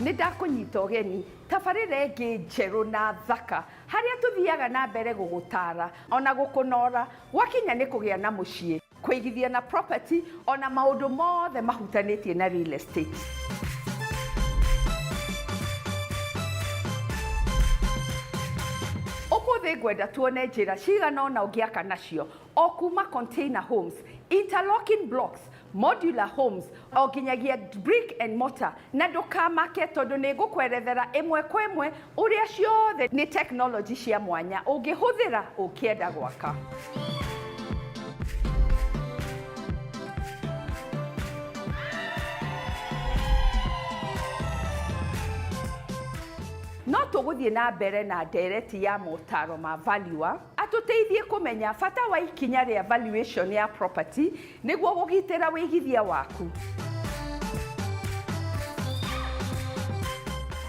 Nĩndakũnyita ũgeni tabarĩra ĩngĩ njerũ na thaka harĩa tũthiaga na mbere gũgũtara ona gũkũnora gwakinya nĩ kũgĩa na mũciĩ, kũigithia na property ona maũndũ mothe mahutanĩtie na real estate. Ũmũthĩ ngwenda tuone njĩra cigana ũna ũngĩaka nacio o kuma container homes, interlocking blocks, modular homes, o nginyagia brick and mortar, na ndũkamake tondũ nĩ ngũkwerethera ĩmwe kwa ĩmwe ũrĩa ciothe nĩ technology cia mwanya ũngĩhũthĩra ũkĩenda gwaka. No tũgũthiĩ na mbere na ndereti ya motaro ma valuer atũteithie kũmenya bata wa ikinya rĩa valuation ya property nĩguo gũgitĩra wĩigithia waku.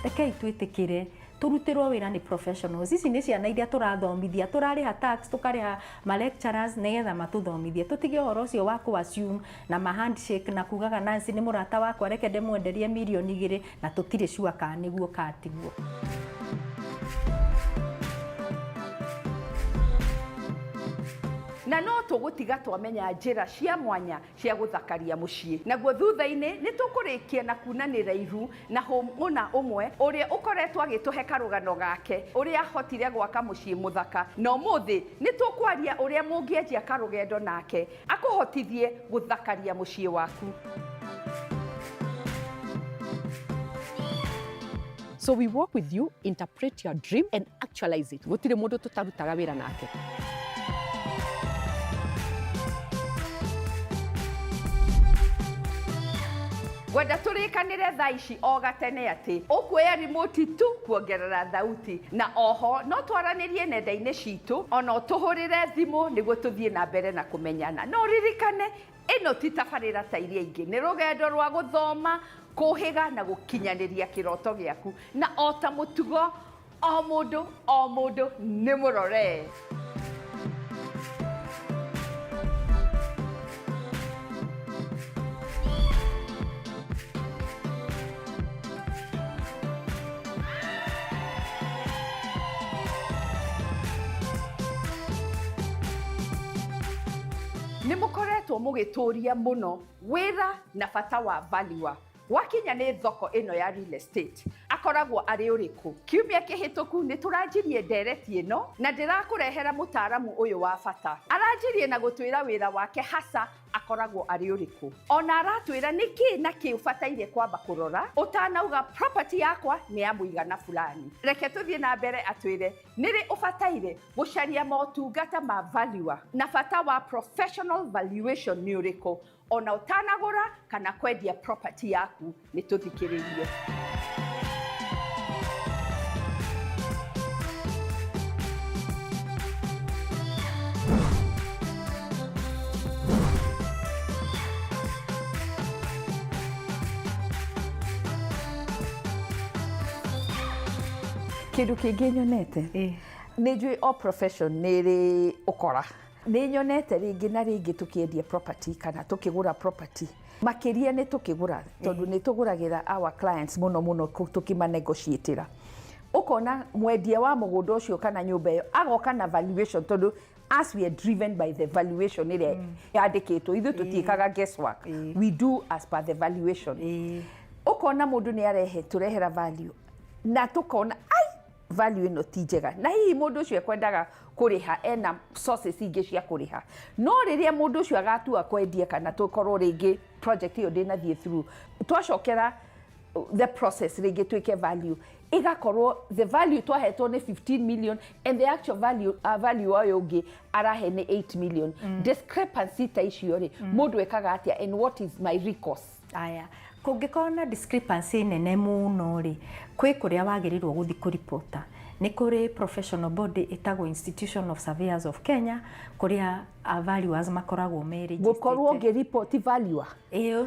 Rekei twĩtĩkĩre tũrutĩrwo wĩra nĩ professionals. Ici nĩ ciana iria tũrathomithia, tũrarĩha tax, tũkarĩha ma lecturers nĩgetha matũthomithie. Tũtige ũhoro ũcio wa kũ-assume na ma handshake na kugaga Nancy nĩ mũrata wakwa reke ndĩmwenderie milioni 2 na tũtirĩ sure kana nĩguo katiguo. Na no tũgũtiga twamenya njĩra cia mwanya cia gũthakaria mũciĩ. Naguo thutha-inĩ nĩ tũkũrĩkia na kunanĩra iru na mũna ũmwe ũrĩa ũkoretwo agĩtũhe karũgano gake ũrĩa ahotire gwaka mũciĩ mũthaka. Na ũmũthĩ nĩ tũkwaria ũrĩa mũngĩenjia karũgendo nake akũhotithie gũthakaria mũciĩ waku. So we work with you, interpret your dream and actualize it. Gũtirĩ mũndũ tũtarutaga wĩra nake. Gwenda tũrĩkanĩre thaa ici o gatene atĩ ũkuoya remote tu kuongerera thauti na oho no twaranĩrie nenda-inĩ citũ ona ũtũhũrĩre thimũ nĩguo tũthiĩ na mbere na kũmenyana. No ririkane ĩno ti tabarĩra ta iria ingĩ, nĩ rũgendo rwa gũthoma, kũhĩga na gũkinyanĩria kĩroto gĩaku, na o ta mũtugo o mũndũ nĩ mũrore. Nĩ mũkoretwo mũgĩtũria mũno wĩra na bata wa valuer. Wakinya nĩ thoko ĩno ya real estate akoragwo arĩ ũrĩkũ? Kiumia kĩhĩtũku nĩ tũranjirie ndereti ĩno na ndĩrakũrehera mũtaaramu ũyũ wa bata. Aranjirie na gũtwĩra wĩra wake hasa akoragwo arĩ ũrĩkũ. Ona aratwĩra nĩkĩ na kĩ ũbataire kwamba kũrora ũtanauga property yakwa nĩ ya mũigana fulani. Reke tũthiĩ na mbere atwĩre nĩrĩ ũbataire gũcaria motungata ma valuer na bata wa professional valuation nĩ ũrĩkũ. Ona ũtanagũra kana kwendia property yaku nĩ tũthikĩrĩrie. Kĩndũ kĩngĩ nyonete nĩ njũĩ o profession nĩ ĩrĩ ũkora. Nĩ nyonete rĩngĩ na rĩngĩ tũkĩendia property kana tũkĩgũra property. Makĩria nĩ tũkĩgũra tondũ nĩ tũgũragĩra our clients mũno tũkĩmanegotiatĩra. Ũkona mwendia wa mũgũnda ũcio kana nyũmba ĩyo agoka na valuation tondũ as we are driven by the valuation ĩrĩa yandĩkĩtwo, ithuĩ tũtiĩkaga guesswork. We do as per the valuation. Ũkona mũndũ nĩ arehe tũrehera value na tũkona value ĩno ti njega, na hihi mũndũ ũcio ekwendaga kũrĩha ena sources ingĩ cia kũrĩha. No rĩrĩa mũndũ ũcio agatua kwendia kana tũkorwo rĩngĩ project ĩyo ndĩnathiĩ through, twacokera the process rĩngĩ twĩke value igakorwo the value twahetwo nĩ 15 million and the actual value wayo ũngĩ arahe nĩ 8 million. Discrepancy ta icio rĩ mũndũ ekaga atĩa and what is my recourse? Aya kũngĩkorwo na discrepancy nene mũno rĩ, kwĩ kũrĩa wagĩrĩirwo gũthiĩ kũripota. Nĩ kũrĩ professional body ĩtagwo Institution of Surveyors of Kenya kũrĩa valuers makoragwo registered. Gũkorwo ũngĩripoti valuer?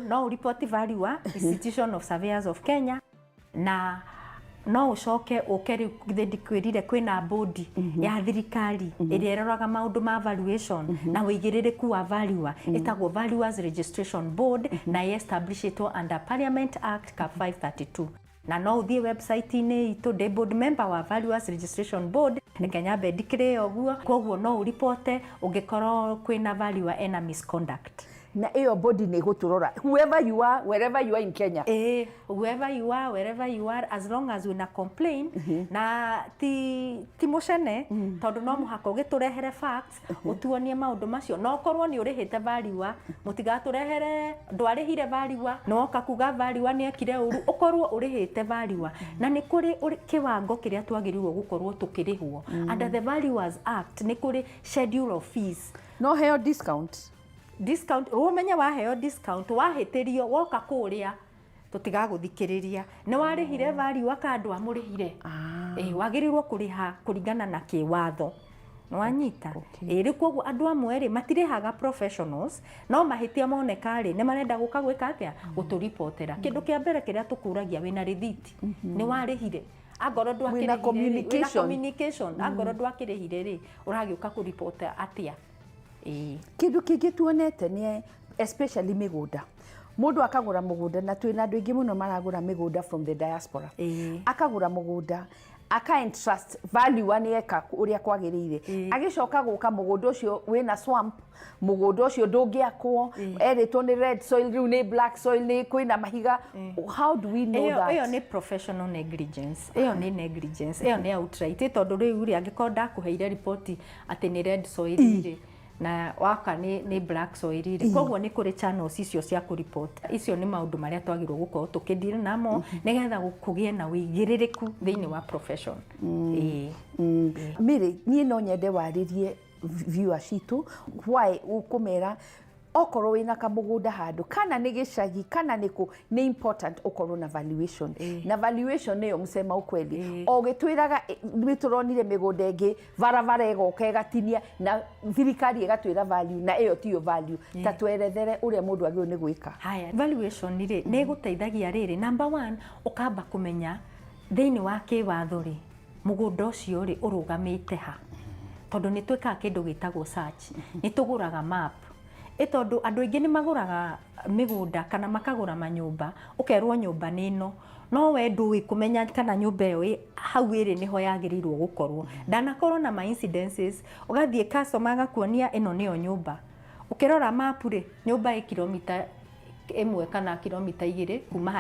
No ũripoti valuer Institution of Surveyors of Kenya na no ucoke ukeri kwirire kwina bodi ya thirikari ĩrĩa ĩroraga maũndũ ma valuation na wĩigĩrĩrĩku wa valuer ĩtagwo Valuers Registration Board na establishitwo under Parliament Act Cap 532. na no uthie website-inĩ itũ ndĩ board member wa Valuers Registration Board reke nyambe ndikĩrĩ ũguo koguo no ũripote ũngĩkorwo kwĩna valuer ena misconduct. Na iyo body nĩ gũtũrora whoever you are wherever you are in Kenya. Whoever you are wherever you are as long as wina complain na ti mũcene tondũ no mũhaka ũgĩtũrehere facts ũtuonie maũndũ macio no korwo nĩ ũrĩhĩte valuer mũtigatũrehere ndwarĩhire valuer no oka kuga valuer nĩ ekire ũru ũkorwo ũrĩhĩte valuer na nĩ kũrĩ kĩwango kĩrĩa twagĩrĩirwo gũkorwo tũkĩrĩhwo under the Valuers Act nĩ kũrĩ schedule of fees. No heo discount ũmenye waheo discount wahĩtĩrio woka kũrĩa tũtigagũthikĩrĩria nĩ warĩhire valuer kandũ amũrĩhire wagĩrĩirwo kũrĩha kũringana na kĩwatho nwanyita rĩu koguo andũ amwe rĩ matirĩhaga professionals no mahĩtia moneka rĩ nĩ marenda gũka gwĩka atĩa gũtũripotera kĩndũ kĩa mbere kĩrĩa tũkũragia wĩna rĩthiti nĩ warĩhire angorwo ndwakĩrĩhire communication angorwo ndwakĩrĩhire rĩ ũragĩũka kũripota atĩa. Kĩndũ kĩngĩ tuonete nĩ especially mĩgũnda mũndũ akagũra mũgũnda na twĩna andũ aingĩ mũno maragũra mĩgũnda from the diaspora akagũra mũgũnda aka entrust valuer nĩ eka ũrĩa kwagĩrĩire agĩcoka gũka mũgũnda ũcio wĩna swamp mũgũnda ũcio ndũngĩakwo erĩtwo nĩ red soil rĩu nĩ black soil nĩ kwĩna mahiga. How do we know that? Ĩyo nĩ professional negligence ĩyo nĩ negligence ĩyo nĩ outright tondũ rĩu rĩ angĩkorwo ndakũheire report atĩ nĩ red soil rĩ na waka ni black soil rĩ koguo nĩ kũrĩ channels icio cia kũreport icio nĩ maũndũ marĩa twagĩrĩirwo gũkorwo tũkĩdeal namo nĩgetha kũgĩe na wĩigĩrĩrĩku thĩinĩ wa profession. Mĩrĩ niĩ no nyende warĩrie viewers citũ why ũkũmera okorwo wĩna kamũgũnda handũ kana nĩ gĩcagi kana nĩ important ũkorwo na valuation na valuation nĩyo mũsema ukweli o gĩtwĩraga nĩtũronire mĩgũnda ĩngĩ varavara ĩgoka ĩgatinia na thirikari ĩgatwĩra value na ĩyo tiyo value ta twerethere ũrĩa mũndũ agĩrĩirwo nĩ gwĩka. Haya valuation rĩ nĩ gũteithagia rĩrĩ number 1 ũkamba kũmenya thĩinĩ wa kĩwatho rĩ mũgũnda ũcio rĩ ũrũgamĩte ha tondũ nĩ twĩkaga kĩndũ gĩtagwo search nĩ tũgũraga map tondũ andũ aingĩ nĩ magũraga mĩgũnda kana makagũra manyũmba ũkerwo nyũmba nĩ ĩno no we ndũĩ kũmenya kana nyũmba ĩyo hau ĩrĩ nĩho yagĩrĩirwo gũkorwo ndanakorwo na ma incidences ũgathiĩ customer agakuonia ĩno nĩyo nyũmba ũkĩrora map rĩ nyũmba ĩ kilomita 1 kana kilomita 2 kuma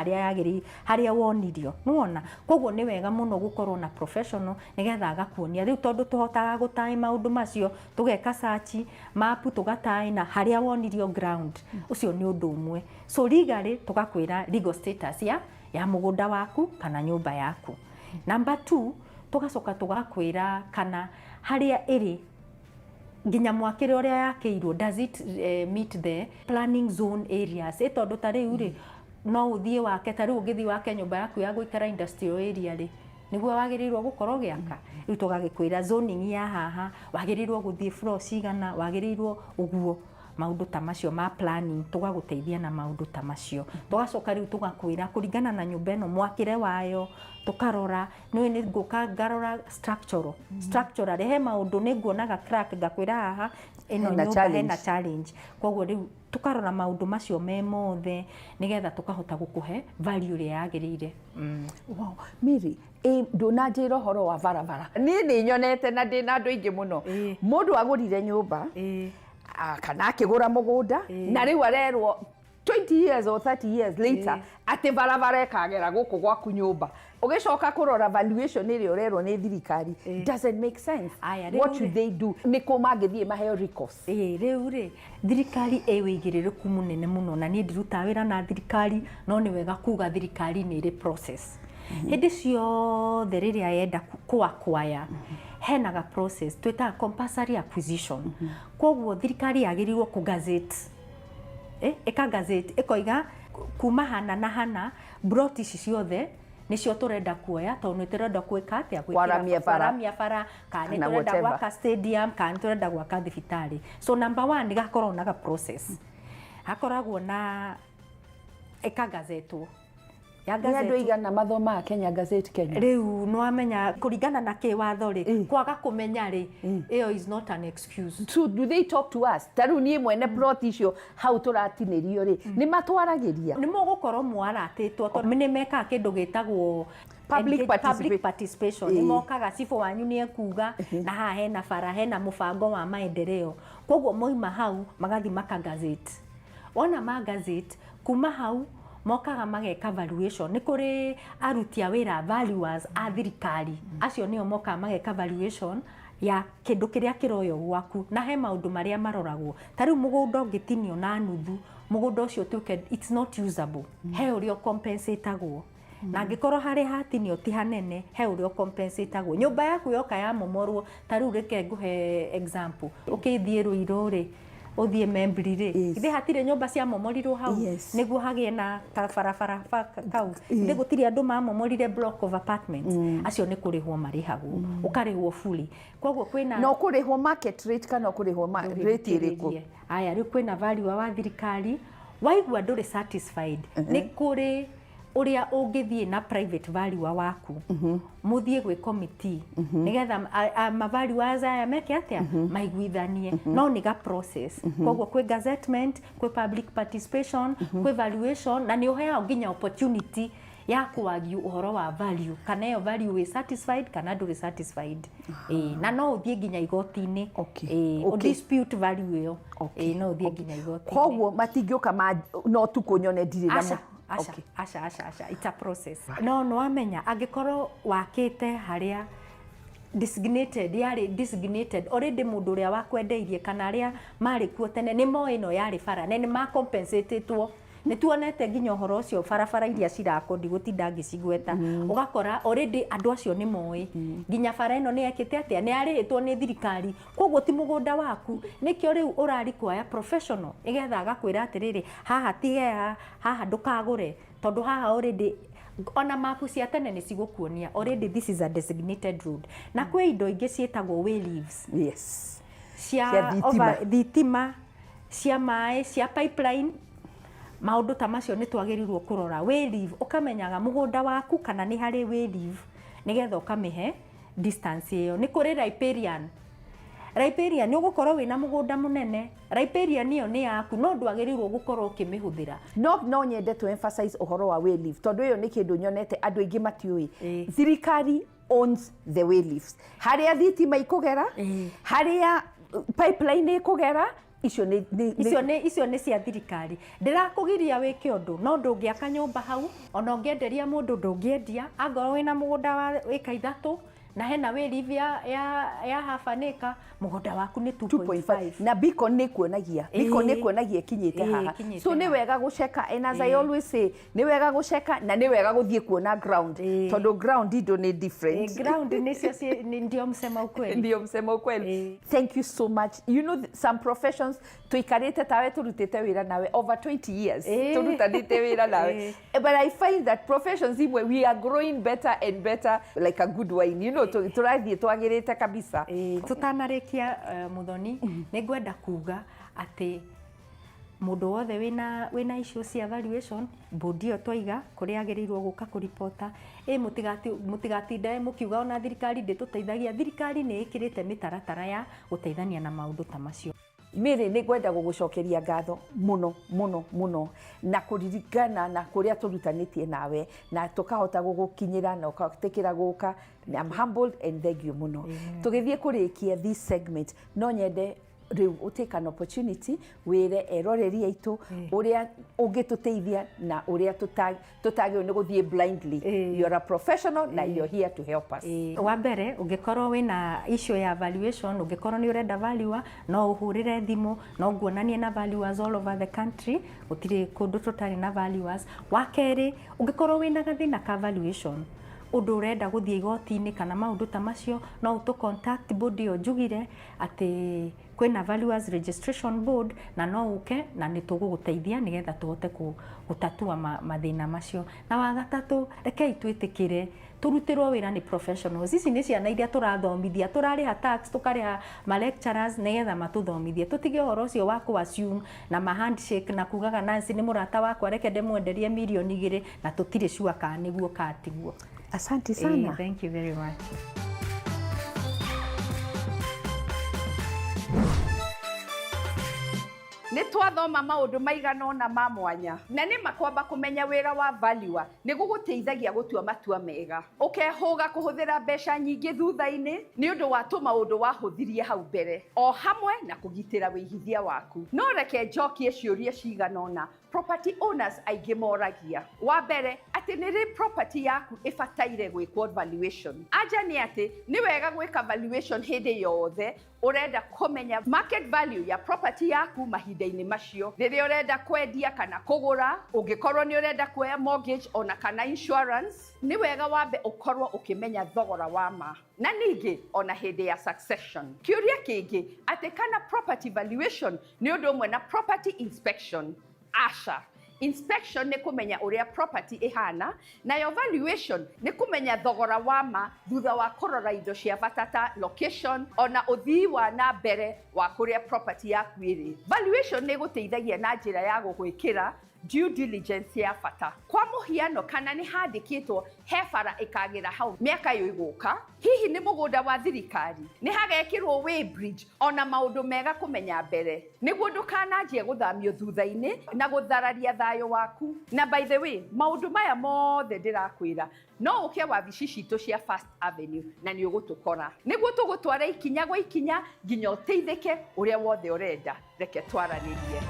harĩa wonirio nĩwona koguo nĩ wega mũno gũkorwo na professional nĩgetha agakuonia rĩu tondũ tũhotaga gũtaĩ maũndũ macio tũgeka search map tũgataĩ na harĩa wonirio ground ũcio nĩ ũndũ ũmwe so legally tũgakwĩra legal status ya mũgũnda waku kana nyũmba yaku. Number 2 tũgacoka tũgakwĩra kana harĩa ĩrĩ nginya mwakĩre ũrĩa yakĩirwo does it meet the planning zone areas tondũ ta rĩu rĩ no ũthiĩ wake ta rĩu ũgĩthiĩ wake nyũmba yaku ya gũikara industrial area rĩ nĩguo wagĩrĩirwo gũkorwo gĩaka rĩu tũgagĩkwĩra zoning ya haha wagĩrĩirwo gũthiĩ floor cigana wagĩrĩirwo ũguo maũndũ ta macio ma planning tũgagũteithia na maũndũ ta macio tũgacoka rĩu tũgakwĩra kũringana na nyũmba ĩno mwakĩre wayo tũkarora nĩ ngũka ngarora structural he maũndũ nĩ nguonaga crack ngakwĩra haha ĩno nyũmba hena challenge koguo rĩu tũkarora maũndũ macio me mothe nĩgetha tũkahota gũkũhe value ĩrĩa yagĩrĩire. Wow Mary ndũnanjĩra ũhoro wa varavara niĩ nĩ nyonete na ndĩ na andũ aingĩ mũno mũndũ agũrire nyũmba kana akĩgũra mũgũnda na rĩu arerwo 20 years or 30 years later atĩ varavara ĩkagera gũkũ gwaku nyũmba ũgĩcoka kũrora valuation ĩrĩa ũrerwo nĩ thirikari doesn't make sense. What should they do? Nĩ kũ mangĩthiĩ maheo recourse? Rĩu rĩ thirikari wĩigĩrĩrĩku mũnene mũno na niĩ ndirutaga wĩra na thirikari no nĩ wega kuga thirikari nĩ ĩrĩ process hĩndĩ ciothe rĩrĩa yenda kũacquire henaga process twĩtaga compulsory acquisition koguo thirikari yagĩrĩirwo kũgazette ĩkagazette ĩkoiga kuma hana na hana broti ici ciothe nĩcio tũrenda kuoya tondũ nĩ tũrenda gwĩka atĩa kwaramia bara kana nĩ tũrenda gwaka stadium kana nĩ tũrenda gwaka thibitarĩ so number 1 nĩ gakorwo na process hakoragwo na ĩkagazetwo ya Andũ gazeti aigana mathomaga Kenya Gazette Kenya. riu no amenya kuringana na kiwatho ri kwaga kumenya ri iyo is not an excuse. So do they talk to us? Taru nie mwene plot icio hau turatinirio ri ni matwaragiria ni mugukorwo mwaratitwo to ni meka kindu gitagwo public participation ni mokaga cifo wanyu ni ekuga na haha hena bara hena mubango wa maendeleo koguo moima hau magathi maka gazette ona ma gazette kuma hau mokaga mageka valuation ni kuri aruti a wira valuers a thirikari acio nio mokaga mageka valuation ya kindu kiria kiroyo gwaku na he maundu maria maroragwo tariu mugunda ungitinio na nuthu mugunda ucio tuke it's not usable he urio compensatagwo na ngikorwo hari hatinio ti hanene he urio compensatagwo nyumba yaku yoka ya momorwo tariu reke nguhe example ukithie Ruiru ri uthie Membri ri ithe hatire nyumba cia momorirwo hau niguo hagie na barabara kau ithe gutiri andu mamomorire block of apartments acio ni kurihwo marihagwo ukarihwo fully koguo kwina no kurihwo market rate kana kurihwo rate iriku aya riu kwina value wa thirikari waigua nduri satisfied ni kuri uria ungithie na private value waku muthie gwe committee nigetha ma value aya meke atia maiguithanie no ni ga process koguo kwe gazettement kwe public participation kwe valuation na ni uhea nginya opportunity ya kuagiu uhoro wa value kana yo value we satisfied kana nduri satisfied na no uthie nginya igoti-ini dispute value yo no uthie nginya igoti-ini koguo matingioka no tukunyone ndiri na Asha, it's a process. No amenya angikorwo wakite haria designated already mundu uria wakwendeirie kana aria mari kuo tene ni mo ino yari bara ne ma compensatetwo ni tuonete nginya horo ucio barabara iria cirakondi gutinda ngicigweta ugakora already andu acio ni moi nginya bara ino ni ekite atia ni arihitwo ni thirikari koguo ti mugunda waku nikio riu urari kwaya professional igetha agakwira atiriri haha tigea haha ndukagure tondu haha already ona mapu cia tene ni cigukuonia already this is a designated road na kwe indo ingi cietagwo way leaves cia thitima cia mai cia pipeline maundu ta macio ni twagirirwo kurora way leave ukamenyaga mugunda waku kana ni hari way leave nigetha ukamihe distance iyo ni kuri riparian ni ugukorwo wina mugunda munene riparian iyo ni yaku no ndwagirirwo gukorwo ukimihuthira no nyende to emphasize uhoro wa way leave tondu iyo ni kindu nyonete andu aingi matiui thirikari owns the way leaves haria thitima ikugera haria pipeline ikugera icio ni cia thirikari ndirakugiria wike undu no ndungiaka nyumba hau ona ungienderia mundu ndungiendia angorwo wina mugunda wa eka 3 na hena way leave ya hafaneka mugunda waku ni 2.5 na beacon ni kuonagia kinyite haha so ni wega guceka and as I always say ni wega guceka na ni wega guthie kuona ground tondu ground indo ni different ground ni ndio msema ukweli thank you so much you know some professions tuikarite tawe turutite wira nawe over 20 years turutanite wira nawe but I find that professions imwe we are growing better and better like a good wine you know turathie twagirite kabisa tutanarikia Muthoni ni ngwenda kuga ati mundu wothe wina issue cia valuation bodi yo toiga kuri agirirwo guka kuripota mutigatinde mukiuga ona thirikari ndituteithagia thirikari ni ikirite mitaratara ya guteithania na maundu ta macio Miri ni gwenda gugucokeria ngatho muno na kuririkana na kuria turutanitie nawe na tukahota gugukinyira na ukatikira guka I'm humbled and thank you muno tugithie kurikia this segment no nyende riu take an opportunity wire eroreri aitu uria ungituteithia na uria tutagio ni guthie blindly you are a professional na you are here to help us wa mbere ungikorwo wina issue ya valuation ungikorwo ni urenda value no uhurire thimu no nguonanie na valuers all over the country utiri kundu tutari na valuers wa keri ungikorwo wina gathina ka valuation undu urenda guthie igoti-ini kana maundu ta macio no utu contact body yo njugire ati kwina valuers registration board na no uke na nituguguteithia nigetha tuhote gutatua mathina macio na wa gatatu rekei twitikire turutirwo wira ni professionals. Ici ni ciana iria turathomithia, turariha tax, tukariha ma lecturers nigetha matuthomithie. Tutige horo ucio wa ku assume na ma handshake na kugaga Nancy ni murata wakwa reke ndimwenderie milioni 2 na tutire sure ka niguo katiguo. Asante sana. Thank you very much. Nĩ twathoma maũndũ maigana ũna ma mwanya na nĩ makwamba kũmenya wĩra wa value nĩ gũgũteithagia gũtua matua mega. Ũkehũga kũhũthĩra mbeca nyingĩ thutha-inĩ nĩ ũndũ wa tũmaũndũ wahũthirie hau mbere, o hamwe na kũgitĩra wĩigithia waku. No reke njokie ciũria cigana ũna property owners aingĩ moragia. Wa mbere, atĩ nĩ rĩ property yaku ĩbataire gwĩkwo valuation. Anja nĩ atĩ nĩ wega gwĩka valuation hĩndĩ yothe urenda kũmenya market value ya property yaku mahinda-inĩ macio. Rĩrĩa urenda kwendia kana kũgũra, ũngĩkorwo nĩ urenda kuoya mortgage ona kana insurance, nĩ wega wambe ũkorwo ũkĩmenya thogora wa ma. Na ningĩ ona hĩndĩ ya succession. Kĩũria kĩngĩ, atĩ kana property valuation nĩ ũndũ ũmwe na property inspection. Asha. Inspection nĩ kũmenya ũrĩa property ĩhana, nayo valuation nĩ kũmenya thogora wa ma thutha wa kũrora indo cia bata ta location ona ũthii wa na mbere wa kũrĩa property yaku ĩrĩ. Valuation nĩ gũteithagia na njĩra ya gũgwĩkĩra due diligence ya bata. Kwa mũhiano kana nĩ handĩkĩtwo he bara ĩkagĩra hau mĩaka ĩgũka, hihi nĩ mũgũnda wa thirikari, nĩ hagekĩrwo way bridge ona maũndũ mega kũmenya mbere, nĩguo ndũkananjie gũthamio thutha-inĩ na gũthararia thayũ waku. Na by the way, maũndũ maya mothe ndĩrakwĩra no ũke wabici citũ cia First Avenue na nĩ ũgũtũkora, nĩguo tũgũtwara ikinya gwa ikinya nginya ũteithĩke ũrĩa wothe ũrenda. Reke twaranĩrie.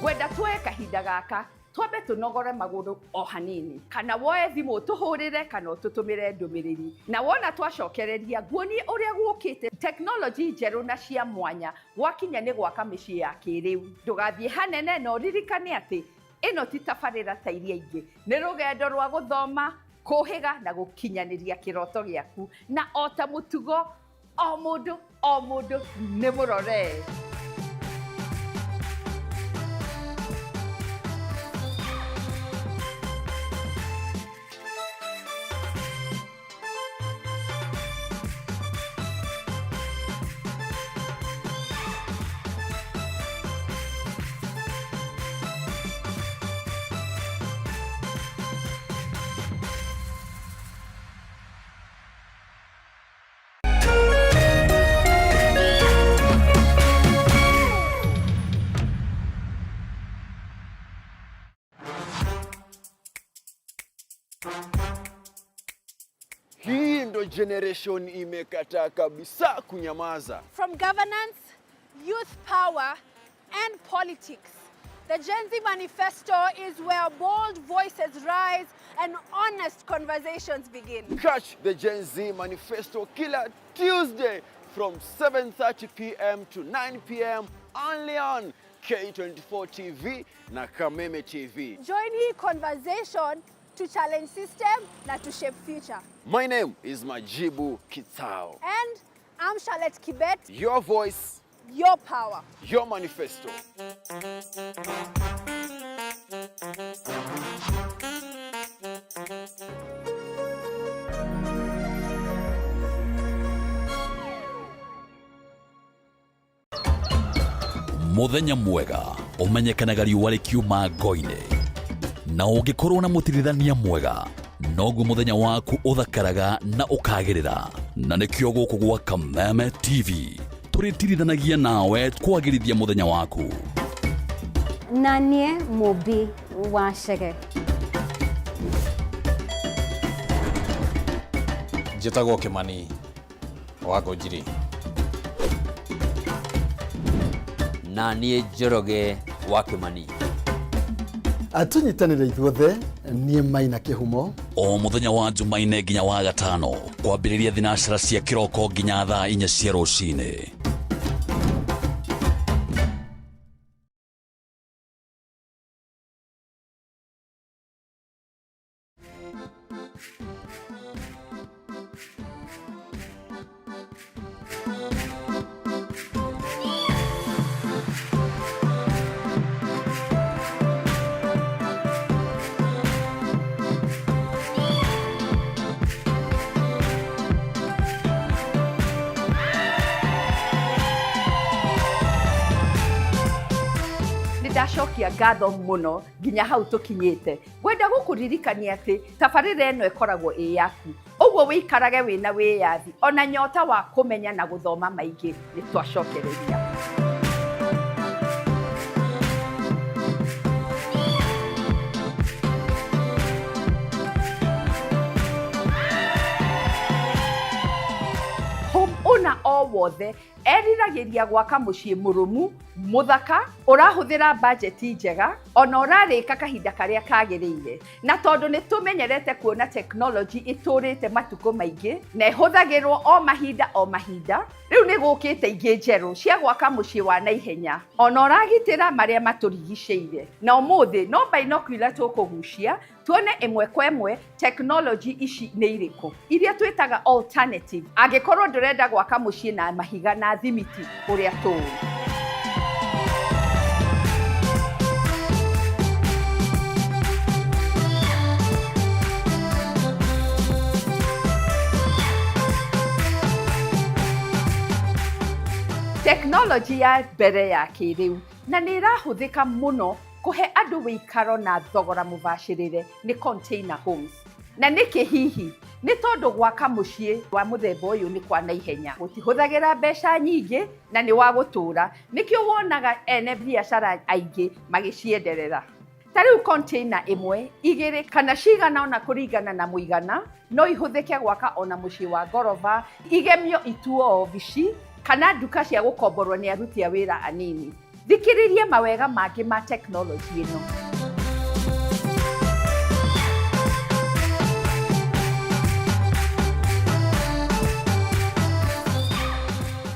Gwenda tuoye kahinda gaka twambe tũnogore magũrũ o hanini, kana woe thimũ tũhũrĩre kana ũtũtũmĩre ndũmĩrĩri, na wona twacokereria nguonie ũrĩa gũkĩte teknoloji njerũ na cia mwanya gwakinya nĩ gwaka mĩciĩ ya kĩrĩu. Ndũgathiĩ hanene na ũririkane atĩ ĩno ti tabarĩra ta iria ingĩ, nĩ rũgendo rwa gũthoma, kũhĩga na gũkinyanĩria kĩroto gĩaku, na o ta mũtugo o mũndũ nĩ mũrore. Hii ndo generation imekataa kabisa kunyamaza. From governance, youth power, and politics, the Gen Z Manifesto is where bold voices rise and honest conversations begin. Catch the Gen Z Manifesto kila Tuesday from 7:30 p.m. to 9 p.m. only on K24 TV na Kameme TV. Join hii conversation to challenge system na to shape future. My name is Majibu Kitao. And I'm Charlotte Kibet. Your voice, your power, your manifesto. Muthenya mwega umenyekanaga riũa rĩkiuma ngo-inĩ, na ũngĩkorwo na mũtirithania mwega noguo muthenya waku uthakaraga na ukagirira. Na nikio guku gwa Kameme TV tũrĩtirithanagia nawe kwagĩrithia muthenya waku. Na niĩ Mũmbi wa Chege. Njĩtagwo Kĩmani wa Ngũnjiri. Na niĩ Njoroge wa Kĩmani. Atunyitanĩre ithuothe niĩ Maina Kĩhumo. O muthenya wa Jumaine nginya wa Gatano kwambĩrĩria thinacara cia kĩroko nginya thaa 4 cia rũcinĩ. ndacokia ngatho muno nginya hau tukinyite. Gwenda gukuririkania ati tabarĩra ĩno ĩkoragwo ĩ yaku. Ũguo wĩikarage wĩna wĩyathi ona nyota wa kũmenya na gũthoma maingĩ nĩ twacokereria. Ona o wothe eriragĩria gwaka mũciĩ mũrũmu mũthaka ũrahũthĩra budget njega ona ũrarĩka kahinda karĩa kagĩrĩire. Na tondũ nĩ tũmenyerete kuona technology itũrĩte matukũ maingĩ na ĩhũthagĩrwo o mahinda, rĩu nĩ gũkĩte ingĩ njerũ cia gwaka mũciĩ wa naihenya ona ũragitĩra marĩa matũrigicĩire. Na ũmũthĩ no binocular tũkũgucia tuone ĩmwe kwa ĩmwe technology ici nĩ irĩkũ iria twĩtaga alternative angĩkorwo ndũrenda gwaka mũciĩ na mahiga na thimiti ũrĩa tũĩ. Technology ya mbere ya kĩrĩu na nĩ ĩrahũthĩka mũno kũhe andũ wĩikaro na thogora mũbacĩrĩre nĩ container homes. Na nĩkĩ hihi? Nĩ tondũ gwaka mũciĩ wa mũthemba ũyũ nĩ kwa naihenya. Gũtihũthagĩra mbeca nyingĩ na nĩ wa gũtũũra. Nĩkĩo wonaga ene biacara aingĩ magĩcienderera. Ta rĩu container ĩmwe, igĩrĩ kana cigana ona kũringana na mũigana no ihũthĩke gwaka ona mũciĩ wa ngoroba, igemio ituo obici kana nduka cia gũkomborwo nĩ aruti a wĩra anini. Thikĩrĩrie mawega mangĩ ma technology ĩno.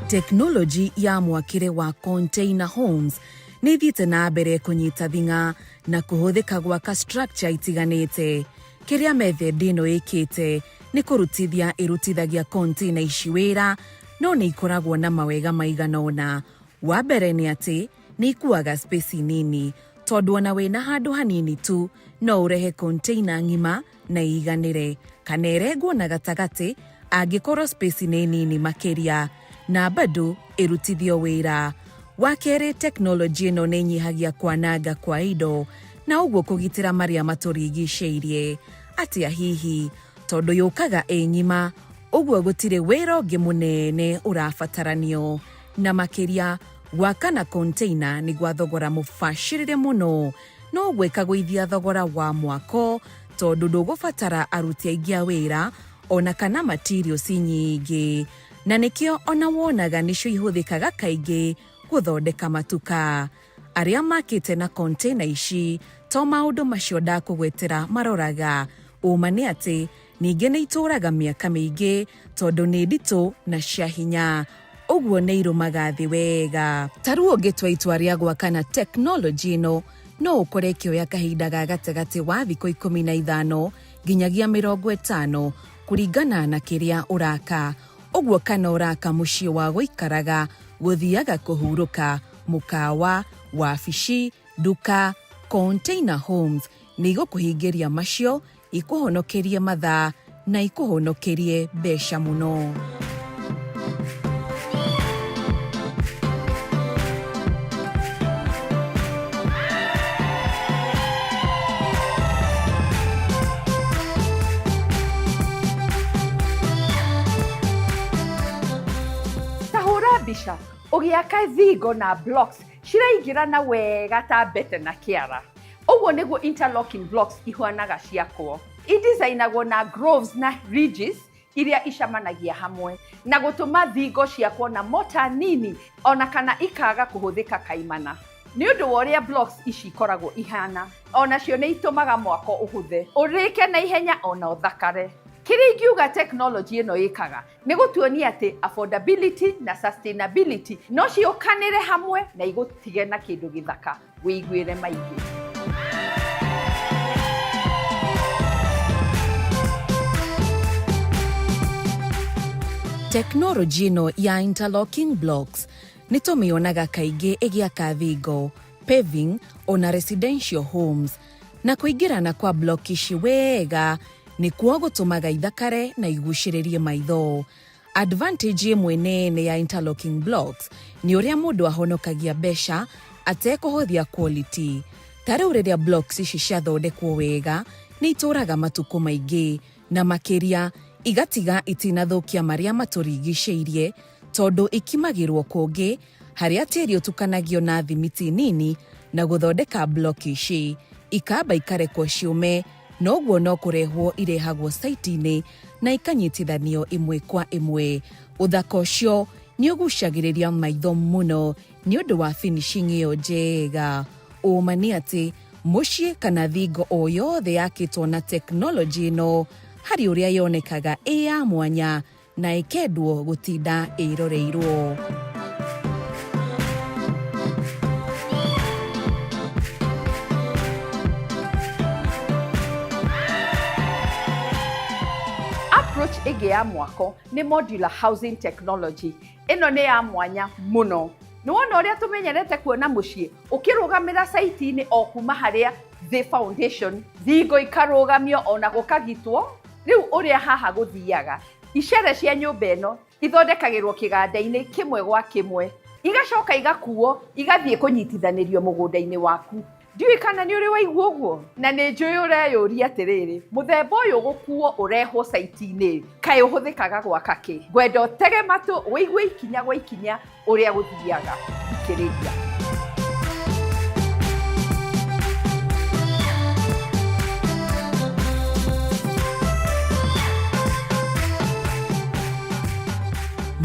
Teknoloji ya mwakĩre wa container homes nĩ ithiĩte na mbere kũnyita thing'a na kũhũthĩka gwaka structure itiganĩte. Kĩrĩa method ĩno ĩkĩte nĩ kũrutithia ĩrutithagia container ici wĩra no nĩ ikoragwo na mawega maigana ũna. Wa mbere nĩ atĩ nĩ ikuaga space nini tondũ ona wĩna handũ hanini tu no ũrehe container ng'ima na iganĩre kana ĩrengwo na gatagatĩ angĩkorwo space nĩ nini makĩria na bado ĩrutithio wĩra. Wa kerĩ, technology ĩno nĩ inyihagia kwananga kwa indo na ũguo kũgitĩra marĩa matũrigicĩirie. Atĩa hihi? Tondũ yũkaga ĩ ng'ima ũguo gũtirĩ wĩra ũngĩ mũnene ũrabataranio. Na makĩria gwaka na container nĩ gwa thogora mũbacĩrĩre mũno no gwĩkagũithia thogora wa mwako tondũ ndũgũbatara aruti aingĩ a wĩra ona kana materials nyingĩ. Na nĩkĩo ona wonaga nĩcio ihũthĩkaga kaingĩ gũthondeka matuka. Arĩa makĩte na container ici to maũndũ macio ndakũgwetera maroraga. Ũma nĩ atĩ ningĩ nĩ itũraga mĩaka mĩingĩ tondũ nĩ nditũ na cia hinya. Ũguo nĩ irũmaga thĩ wega. Tarũ ũngĩtua itua rĩa gwaka na technology ĩno no ũkore kĩoya kahinda ga gatagatĩ wa thikũ 15 nginyagia 50 kũringana na kĩrĩa ũraka. Ũguo kana ũraka mũciĩ wa gũikaraga, gũthiaga kũhurũka, mũkawa, wabici, nduka, container homes nĩ igũkũhingĩria macio, ikũhonokerie mathaa na ikũhonokerie mbeca mũno. Bisha, ũgĩaka thingo na blocks ciraingĩrana wega ta mbete na kĩara. Ũguo nĩguo interlocking blocks ihuanaga ciakwo. Idesignagwo na groves na ridges iria icamanagia hamwe na gũtũma thingo ciakwo na mota nini ona kana ikaga kũhũthĩka kaimana. Nĩ ũndũ wa ũrĩa blocks ici ikoragwo ihana onacio nĩ itũmaga mwako ũhũthe, ũrĩke na ihenya ona ũthakare. Kĩrĩa ingiuga technology ĩno ĩkaga nĩ gũtuonia atĩ affordability na sustainability no ciũkanĩre hamwe na igũtige na kĩndũ gĩthaka wĩiguĩre maingĩ. Technology ĩno ya interlocking blocks nĩ tũmĩonaga kaingĩ ĩgĩaka thingo, paving ona residential homes na kũingĩrana kwa block ici wega nĩ kuo gũtũmaga ithakare na igucĩrĩrie maitho. Advantage ĩmwe nene ya interlocking blocks nĩ ũrĩa mũndũ ahonokagia mbeca atekũhũthia quality. Ta rĩu rĩrĩa blocks ici ciathondekwo wega nĩ itũraga matukũ maingĩ na makĩria igatiga itinathũkia marĩa matũrigicĩirie tondũ ikimagĩrwo kũngĩ harĩa tĩri ũtukanagio na thimiti nini na gũthondeka block ici ikamba ikarekwo ciume, noguo no kũrehwo irehagwo saiti-inĩ na ikanyitithanio imwe kwa imwe. Ũthaka ũcio nĩ ũgucagĩrĩria maitho mũno nĩ ũndũ wa finishing ĩyo njega. Ũma nĩ atĩ mũciĩ kana thingo o yothe yakĩtwo na teknoloji ĩno harĩ ũrĩa yonekaga ĩ ya mwanya na ĩkendwo gũtinda ĩroreirwo. Approach ĩngĩ ya mwako nĩ modular housing technology. Ĩno nĩ ya mwanya mũno. Nĩ wona ũrĩa tũmenyerete kuona mũciĩ ũkĩrũgamĩra saiti-inĩ o kuma harĩa the foundation thingo ikarũgamio ona gũkagitwo. Rĩu ũrĩa haha gũthiaga icere cia nyũmba ĩno ithondekagĩrwo kĩganda-inĩ kĩmwe gwa kĩmwe, igacoka igakuo igathiĩ kũnyitithanĩrio mũgũnda-inĩ waku. Ndiũĩ kana nĩ ũrĩ waigua ũguo? Na nĩ njũĩ ũreyũria atĩrĩrĩ, mũthemba ũyũ gũkuo ũrehwo saiti-inĩ kaĩ ũhũthĩkaga gwaka kĩ? Ngwenda ũtege matũ ũigue ikinya gwa ikinya ũrĩa gũthiaga. Ikĩrĩria.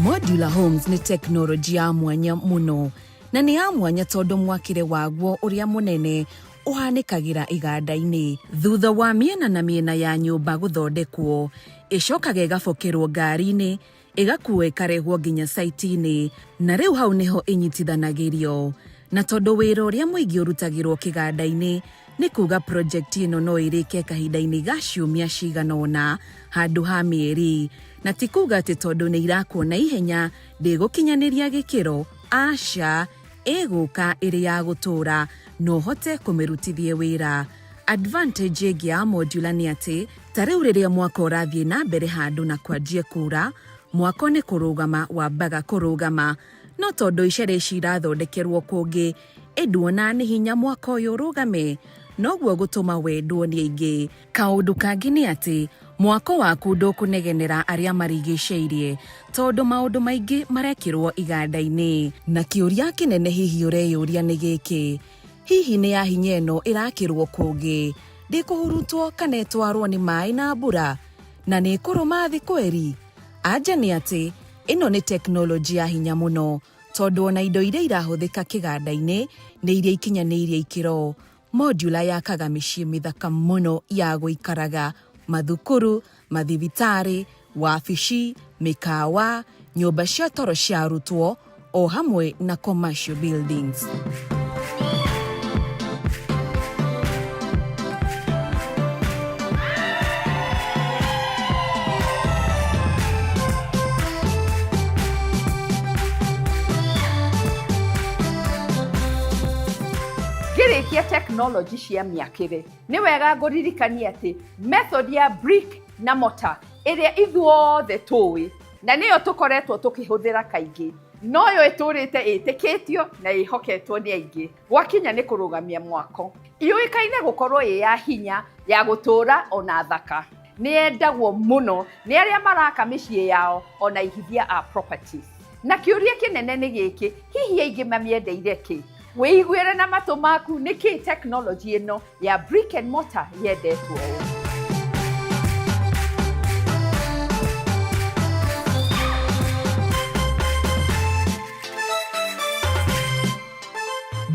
Modular homes nĩ teknoloji ya mwanya mũno na nĩ ya mwanya tondũ mwakĩre waguo ũrĩa mũnene ũhanĩkagĩra iganda-inĩ. Thutha wa mĩena na mĩena ya nyũmba gũthondekwo, ĩcokaga ĩgabokerwo ngari-inĩ, ĩgakuo ĩkarehwo nginya saiti-inĩ, na rĩu hau nĩho ĩnyitithanagĩrio. Na tondũ wĩra ũrĩa mũingĩ ũrutagĩrwo kĩganda-inĩ, nĩ kuga project ĩno no ĩrĩke kahinda-inĩ ga ciumia cigana ũna handũ ha mĩeri. Na ti kuga atĩ tondũ nĩ irakwo na ihenya ndĩgũkinyanĩria gĩkĩro, aca ĩgũka ĩrĩ ya gũtũra no hote kũmĩrutithie wĩra. Advantage ĩngĩ ya modular nĩ atĩ ta rĩu rĩrĩa mwako ũrathiĩ na mbere handũ na kwanjie kũra, mwako nĩ kũrũgama wambaga kũrũgama, no tondũ icere ici irathondekerwo kũngĩ ĩnduona nĩ hinya mwako ũyũ ũrũgame, noguo gũtũma wendwo nĩ aingĩ. Kaũndũ kangĩ nĩ atĩ mwako waku ndũkũnegenera arĩa marigicĩirie tondũ maũndũ maingĩ marekĩrwo iganda-inĩ. Na kĩũria kĩnene hihi ũreyũria nĩ gĩkĩ: hihi nĩ ya hinya ĩno ĩrakĩrwo kũngĩ ndĩkũhurutwo kana ĩtwarwo nĩ maĩ na mbura na nĩ ĩkũrũma thĩ kweri? Anja nĩ atĩ ĩno nĩ teknoloji ya hinya mũno tondũ ona indo iria irahũthĩka kĩganda-inĩ nĩ iria ikinyanĩirie ikĩro. Modular yakaga mĩciĩ mĩthaka mũno ya gũikaraga, mathukuru, mathibitarĩ, wabici, mĩkawa, nyũmba cia toro cia arutwo o hamwe na commercial buildings. Ngĩrĩkia teknoloji cia mĩakĩre, nĩ wega ngũririkanie atĩ method ya brick na mortar ĩrĩa ithuothe tũĩ na nĩyo tũkoretwo tũkĩhũthĩra kaingĩ, noyo ĩtũrĩte ĩtĩkĩtio na ĩhoketwo nĩ aingĩ gwakinya nĩ kũrũgamia mwako. Yũĩkaine gũkorwo ĩ ya hinya ya gũtũra ona thaka. Nĩ yendagwo mũno nĩ arĩa maraka mĩciĩ yao ona ihithia a properties. Na kĩũria kĩnene nĩ gĩkĩ, hihi aingĩ mamĩendeire kĩ? Wĩiguĩre na matũ maku nĩkĩ teknoloji ĩno ya brick and mortar yendetwo ũũ?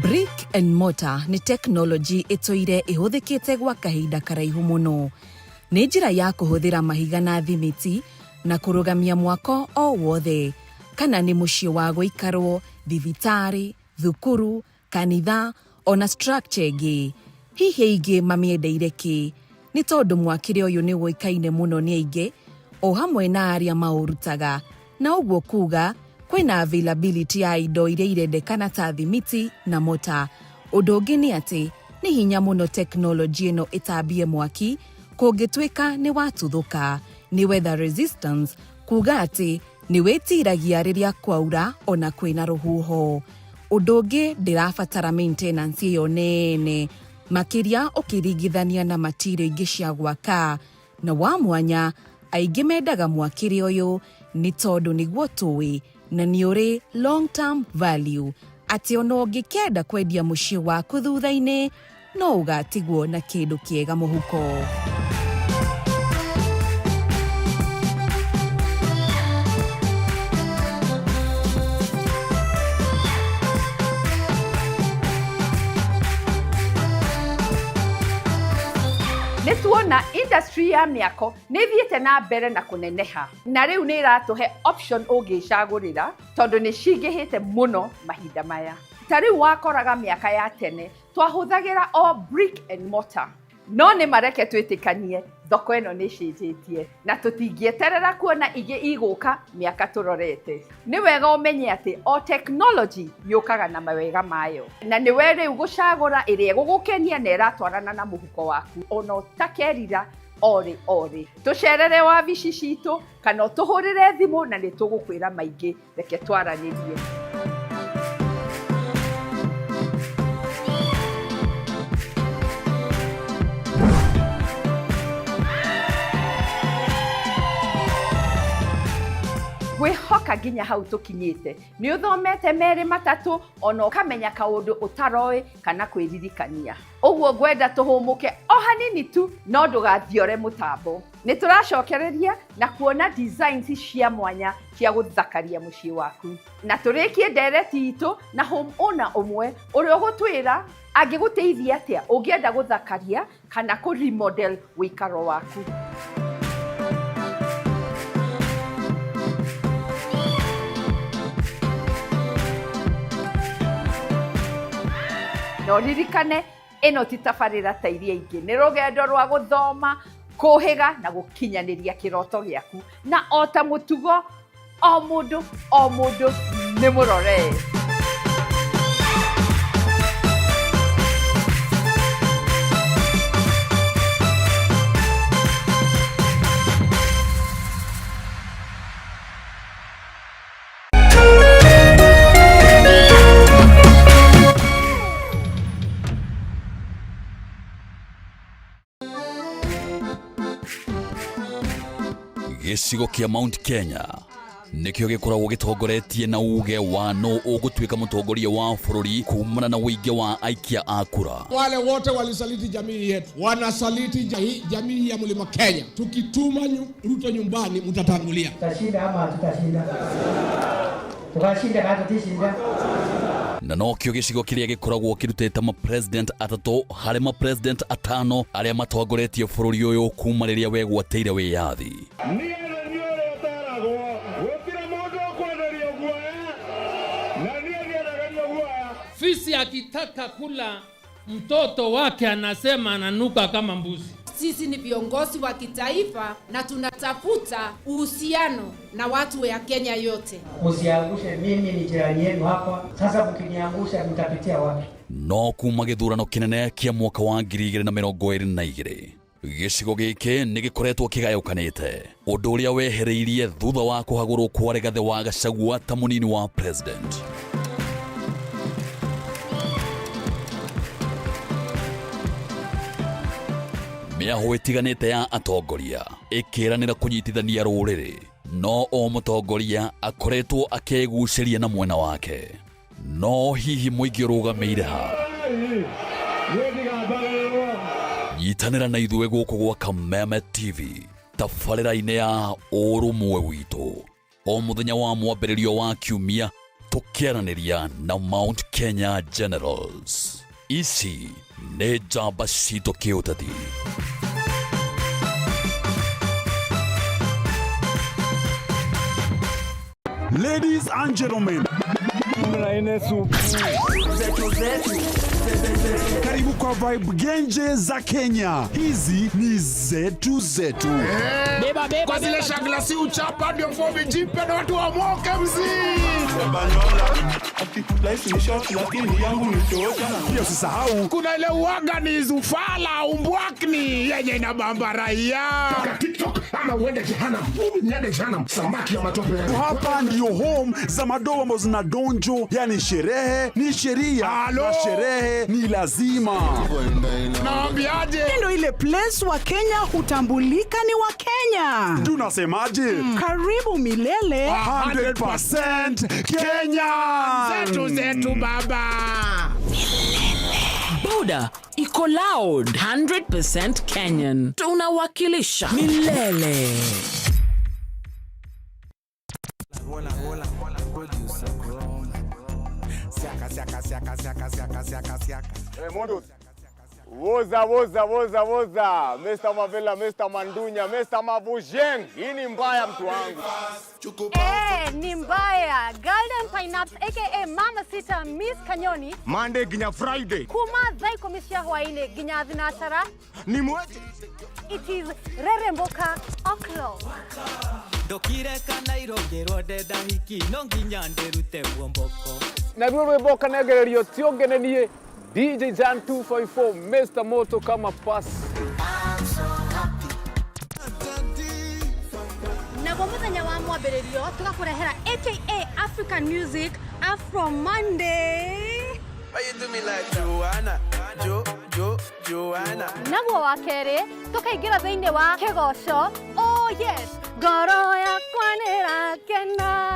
Brick and mortar nĩ teknoloji ĩtũire ĩhũthĩkĩte gwa kahinda karaihu mũno. Nĩ njĩra ya kũhũthĩra mahiga na thimiti na kũrũgamia mwako o wothe, kana nĩ mũciĩ wa gũikarwo, thibitarĩ, thukuru, kanitha, ona structure ĩngĩ. Hihi aingĩ mamĩendeire kĩ? Nĩ tondũ mwakĩre ũyũ nĩ ũĩkaine mũno nĩ aingĩ, o hamwe na arĩa maũrutaga, na ũguo kuga kwĩna availability ya indo iria irendekana ta thimiti na mortar. Ũndũ ũngĩ nĩ atĩ nĩ hinya mũno teknoloji ĩno ĩtambie mwaki kũngĩtuĩka nĩ watuthũka. Nĩ weather resistance, kuga atĩ nĩ wĩtiragia rĩrĩa kwaura ona kwĩna rũhuho. Ũndũ ũngĩ ndĩrabatara maintenance ĩyo nene, makĩria ũkĩringithania na material ingĩ cia gwaka, na wa mwanya aingĩ mendaga mwakĩre ũyũ nĩ tondũ nĩguo tũĩ na nĩ ũrĩ long term value, atĩ ona ũngĩkenda kwendia mũciĩ waku thutha-inĩ no ũgatigwo na kĩndũ kĩega mũhuko. Nĩtuona industry ya mĩako nĩthiĩte na mbere na kũneneha, na rĩu nĩ ĩratũhe option ũngĩcagũrĩra tondũ nĩ cingĩhĩte mũno mahinda maya. Ta rĩu wakoraga mĩaka ya tene twahũthagĩra o brick and mortar, no nĩ mareke twĩtĩkanie thoko ĩno nĩ cenjetie na tũtingĩeterera kuona ingĩ igũka mĩaka tũrorete. Nĩ wega ũmenye atĩ o technology yũkaga na mawega mayo, na nĩ we rĩu gũcagũra ĩrĩa gũgũkenia na ĩratwarana na mũhuko waku ona ũtakerira orĩ. Tũcerere wabici citũ kana tũhũrĩre thimũ na nĩ tũgũkwĩra maingĩ, reke twaranĩrie. Gwĩhoka nginya hau tũkinyĩte, nĩ ũthomete merĩ matatũ ona ũkamenya kaũndũ ũtaroĩ kana kwĩririkania. Ũguo ngwenda tũhũmũke o hanini tu no ndũgathiore mũtambo. Nĩ tũracokereria na kuona designs cia mwanya cia gũthakaria mũciĩ waku. Na tũrĩkie ndereti itũ na home owner ũmwe ũrĩa ũgũtwĩra angĩgũteithia atĩa ũngĩenda gũthakaria kana kũ remodel wĩikaro waku. No ririkane ĩno ti tabarĩra ta iria ingĩ, nĩ rũgendo rwa gũthoma, kũhĩga na gũkinyanĩria kĩroto gĩaku, na o ta mũtugo o mũndũ nĩ mũrore. Gĩcigo kĩa Mount Kenya nĩkĩo gĩkoragwo gĩtongoretie na uge wa no ũgũtuĩka mũtongoria wa bũrũri kumana na wĩingĩ wa aikia a kura. Wale wote walisaliti jamii yetu wanasaliti jamii ya Mlima Kenya. Tukituma Ruto nyumbani mtatangulia. Tutashinda ama tutashinda? Tukashinda kama tutashinda. Na nokĩo gĩcigo kĩrĩa gĩkoragwo kĩrutĩte ma-president atatũ harĩ ma-president atano arĩa matongoretie bũrũri ũyũ kuma rĩrĩa wegwatĩire wĩyathi. Fisi akitaka kula mtoto wake anasema ananuka kama mbuzi. Sisi ni viongozi wa kitaifa na tunatafuta uhusiano na watu wa Kenya yote. Usiangushe, mimi ni jirani yenu hapa. Sasa mkiniangusha mtapitia wapi? No kuma gĩthurano kĩnene kĩa mwaka wa 2022 gĩcigo gĩkĩ nĩ gĩkoretwo kĩgayũkanĩte, ũndũ ũrĩa wehereirie thutha wa kũhagũrwo kwa Rigathĩ wa Gachagua ta mũnini wa president. Mĩaho ĩtiganĩte ya atongoria ĩkĩranĩra kũnyitithania rũrĩrĩ, no o mũtongoria akoretwo akĩgucĩria na mwena wake. No hihi mũingĩ ũrũgamĩire ha? Nyitanĩra na ithuĩ gũkũ gwa Kameme TV tabarĩra-inĩ ya ũrũmwe witũ, o mũthenya wa mwambĩrĩrio wa kiumia tũkĩaranĩria na Mount Kenya Generals. Ici nĩ njamba citũ kĩũteti. Ladies and gentlemen, Karibu kwa vibe genje za Kenya. Hizi ni zetu zetu. Beba kwa zile shaglasi uchapa ndio fomi jipe na watu wa moke mzee. Life ni short lakini yangu ni tosha. Pia usisahau kuna ile uaga ni zufala umbwakni yenye inabamba raia. TikTok ama uende jehanamu. Niende jehanamu samaki ya matope. Hapa ndio home za madoa ambazo zina donjo, yani sherehe ni sheria na sherehe ni lazima. Naambiaje? Ndio ile place wa Kenya hutambulika ni wa Kenya. Tunasemaje? Karibu milele 100% Kenya. Zetu baba. Buda iko loud 100% Kenyan. Tunawakilisha milele. Hey, Mondo. Woza. Mr. Mavela, Mr. Mandunya, Mr. Mavujeng. Hii ni mbaya mtu wangu. Ni mbaya. Golden Pineapple aka Mama Sita Miss Kanyoni. Monday ginya Friday. Kuma zai komisia hwaine ginya zinashara. Ni mweje. It is Reremboka O'clock. Dokire kana irogero deda hiki no ginya nderute bwomboko. Na biro boka negererio tiongenenie DJ Jan 254 Mr. Moto kama pass. Na kwa muthenya wa mwambĩrĩrio tugakurehera aka African Music Afro Monday. Why you do me like Joanna? Naguo wa kerĩ tukaingira thĩinĩ wa kĩgoco. Oh yes, ngoro yakwa nĩrakena.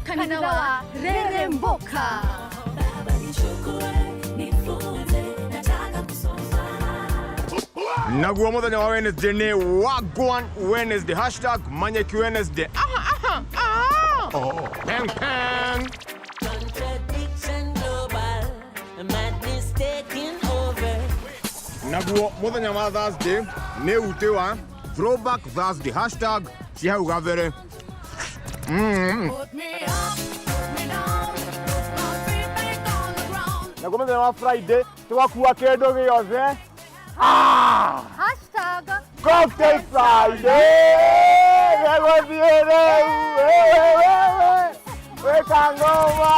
#kanitha wa Reremboka. Naguo muthenya wa Wednesday ni Wagwan Wednesday #Manyeki Wednesday. Peng. Naguo muthenya wa Thursday ni utewa Throwback Thursday #Chihau Gavere. Naguo muthenya wa Friday tugakuwa kendo gĩothe. Cocktail Friday. Weka ngoma.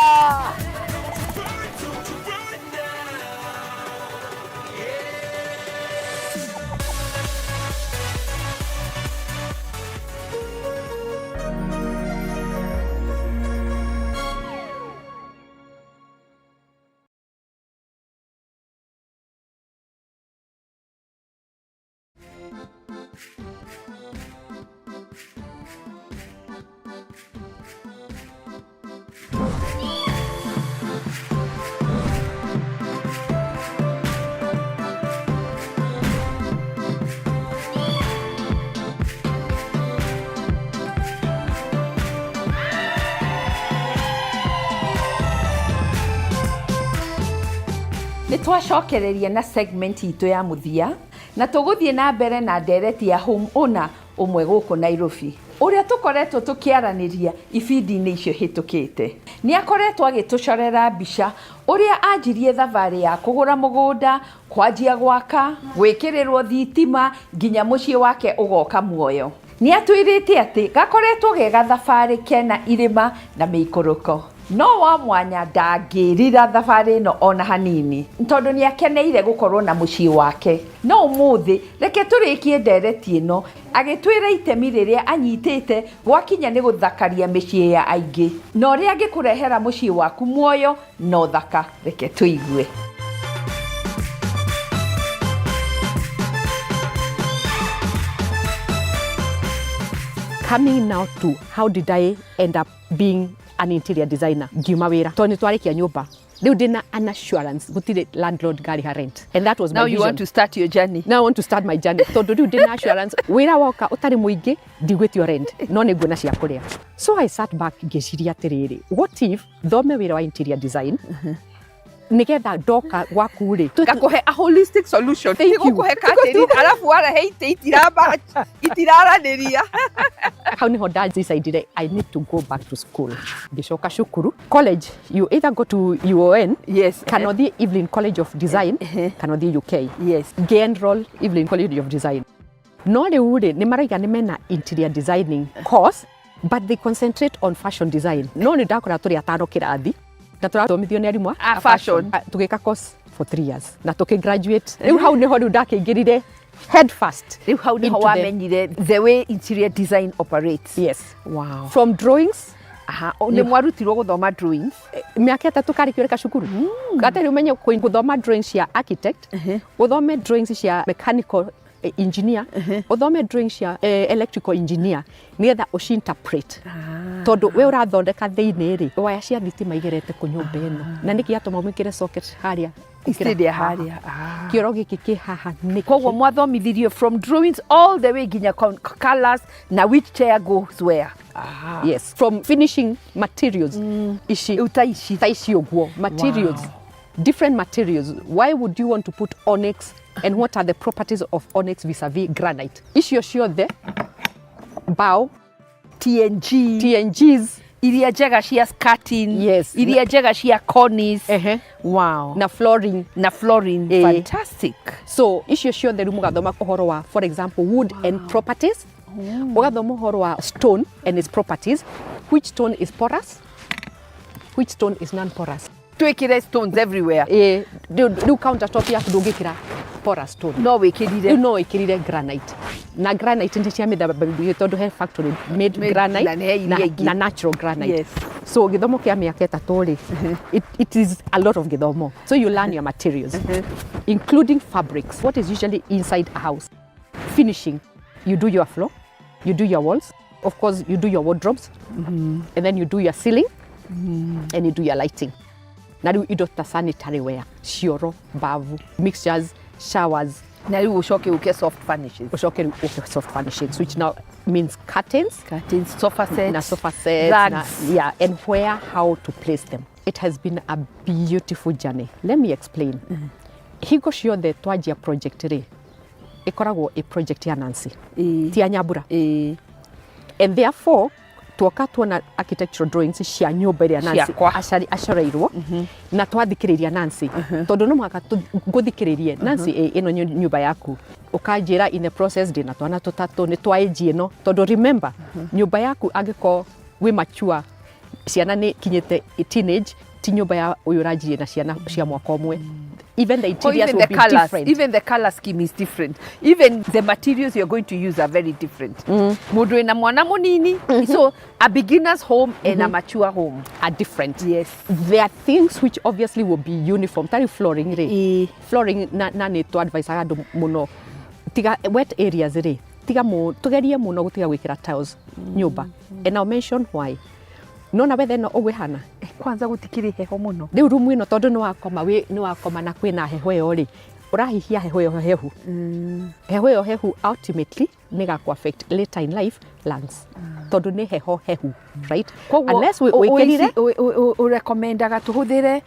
Nitwacokereria na segment itu ya muthia na tuguthie na mbere na ndereti ya home owner umwe guku Nairobi uria tukoretwo tukiaraniria ibindi-ini icio hitukite. Ni akoretwo agitucorera mbica uria anjirie thabarĩ ya kugura mugunda, kwanjia gwaka, gwikirirwo thitima nginya mucii wake ugoka muoyo. Ni atwirite ati gakoretwo ge gathabarĩ kena irima na miikuruko. No wa mwanya ndangĩrira thabarĩ ĩno ona hanini tondu ni akeneire gukorwo na mucii wake. No umuthi reke tũrĩkie ndereti ĩno agĩtwĩra itemi rĩrĩa anyitĩte gwakinya nĩ gũthakaria mĩciĩ ya aingĩ na ũrĩa angĩkũrehera mucii waku muoyo no thaka. Reke tũigue. Coming now to how did I end up being an interior designer. Ngiuma wira toni twarikia nyumba riu ndina an assurance gutire landlord gari ha rent, and that was my now vision. You want to start your journey. Now I want to start my journey tondu riu ndina assurance wira woka utari muingi ndigwetio rent no ni nguona cia kuria. So I sat back ngeciria atiriri, what if thome wira wa interior design nigetha ndoka gwaku ri ngakuhe a holistic solution Thank you. gukuhe catering alafu wara heite itiraraniria hau niho ndadecidire I need to go back to school ngicoka cukuru college you either go to UON yes kana uthie Evelyn College of Design kana uthie UK yes enroll Evelyn College of Design no riu ri ni maraiga ni mena interior designing course but they concentrate on fashion design no ni ndakora turi atano kirathi na turathomithio ni arimũ a fashion tugika course for 3 years na tukigraduate riu hau niho riu ndakiingirire head first riu hau niho wamenyire the way interior design operates yes wow from drawings ni mwarutirwo guthoma drawings miaka 3 karikio cukuru gatari umenye guthoma drawings cia architect guthome drawings cia mechanical engineer uthome drawings cia electrical engineer nigetha ucinterpret tondu we urathondeka thiini ri waya cia thitima igerete ku nyumba ino na niki atoma mwikire socket haria istidia haria kioro giki ki haha ni koguo mwathomithirio from drawings all the way ginya colors na which chair goes where yes from finishing materials ici utaici uguo materials different materials why would you want to put onyx and what are the properties of onyx vis-a-vis granite icio ciothe bao TNGs iria njega cia skirting yes iria njega cia cornice wow na flooring fantastic so icio ciothe riu mugathoma uhoro wa for example wood and properties ugathoma uhoro wa stone and its properties which stone is porous which stone is non porous twikire stones everywhere riu countertop yaku ndungikira porous stone no wikirire granite na granite ndi cia mithemba mingi tondu he factory made granite na natural granite yes so githomo kia miaka 3 ri it is a lot of githomo so you learn your materials including fabrics what is usually inside a house finishing you do your floor you do your walls of course you do your wardrobes and then you do your ceiling and you do your lighting na riu indo ta sanitary ware cioro bavu mixtures showers na riu ucoke uke soft soft furnishings which now means curtains sofa sets na sofa sets rugs and where how to place them it has been a beautiful journey let me explain higo ciothe twanjia project ri ikoragwo a project ya Nancy ti ya Nyambura and therefore tuoka tuona architectural drawings cia nyumba iria Nancy acoreirwo na twathikiriria Nancy tondu no mwaka nguthikiririe Nancy ino nyumba yaku ukanjira in the process dina twana tutatu ni twaiji ino tondu remember nyumba yaku angiko wi mature ciana ni kinyite teenage ti nyumba ya uyu ranjire na ciana cia mwaka umwe even the interiors will be different even the color scheme is different even the materials you're going to use are very different mundu ina mwana munini so a beginner's home and a mature home are different yes there are things which obviously will be uniform tari flooring ri flooring na ni to advise andu muno tiga wet areas ri tiga tugerie muno gutiga gwikira tiles nyumba and I'll mention why nona wethe no ogwehana kwanza gutikiri heho muno riu rumu ino tondu ni wakoma na kwina heho yo ri urahihia heho yo hehu heho yo hehu ultimately ni ga affect later in life lungs tondu ni heho hehu right unless we recommend tuhuthire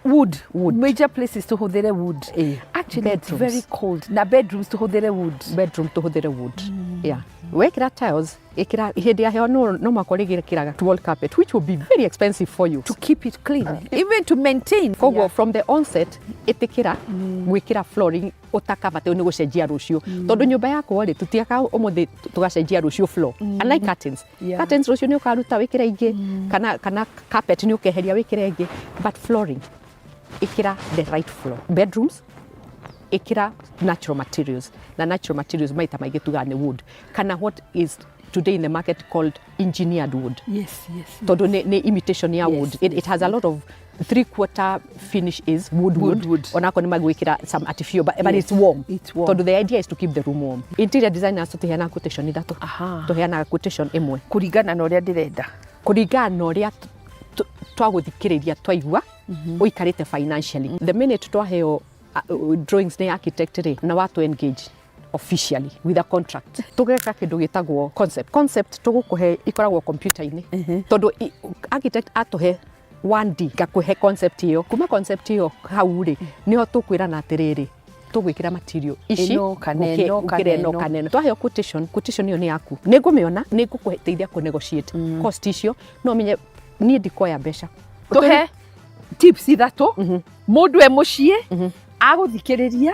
wood major places tuhuthire wood actually it's very cold na bedrooms tuhuthire wood yeah wekira tiles ikira hindi ya heho no makorigire kiraga wall carpet which will be very expensive for you to keep it clean even to maintain koguo from the onset itikira gwikira flooring utakavate ni gucenjia rucio tondu nyumba yako ri tutiaka umuthi tugacenjia rucio floor unlike curtains rucio ni ukaruta wikira ingi kana carpet ni ukeheria wikira ingi but flooring ikira the right floor bedrooms ikira natural materials na natural materials maita maigi tugane wood kana what is today in the market called engineered wood yes tondu ni imitation ya wood it has a lot of 3/4 finish is wood onako ni magwikira some artificial but it's warm tondu the idea is to keep the room warm interior designers tuheana quotation ithatu tuheana quotation imwe kuringana na uria ndirenda kuringana na uria twaguthikiriria twaigua uikarite financially the minute twaheo drawings ni architect ri na watu engage officially with a contract tugeka kindu gitagwo concept tugukuhe ikoragwo computer ini tondu architect atuhe 1D ngakuhe concept hiyo kuma concept hiyo hau ri niho tukwirana atiriri tugwikira material ici kaneno twaheo quotation hiyo ni yaku nigumiona nigukuteithia ku negotiate cost icio no menye ni ndikoya mbeca tuhe tips ithatu mundu e mucie aguthikiriria